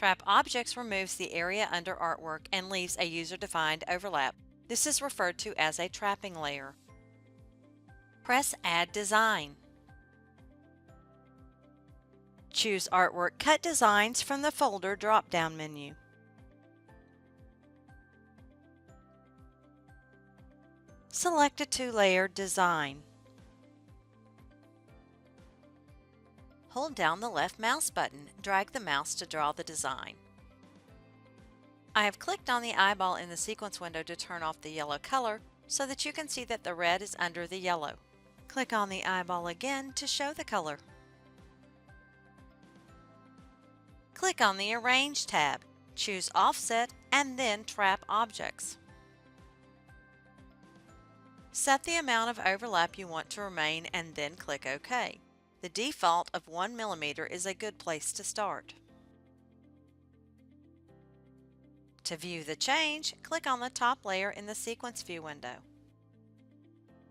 Trap Objects removes the area under artwork and leaves a user-defined overlap. This is referred to as a trapping layer. Press Add Design. Choose Artwork Cut Designs from the folder drop-down menu. Select a two-layer design. Hold down the left mouse button. Drag the mouse to draw the design. I have clicked on the eyeball in the sequence window to turn off the yellow color so that you can see that the red is under the yellow. Click on the eyeball again to show the color. Click on the Arrange tab. Choose Offset and then Trap Objects. Set the amount of overlap you want to remain and then click OK. The default of 1 mm is a good place to start. To view the change, click on the top layer in the Sequence View window.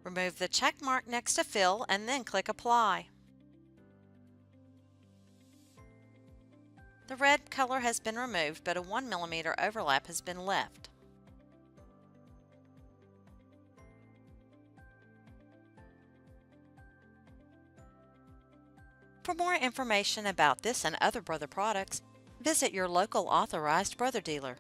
Remove the check mark next to Fill and then click Apply. The red color has been removed, but a 1 mm overlap has been left. For more information about this and other Brother products, visit your local authorized Brother dealer.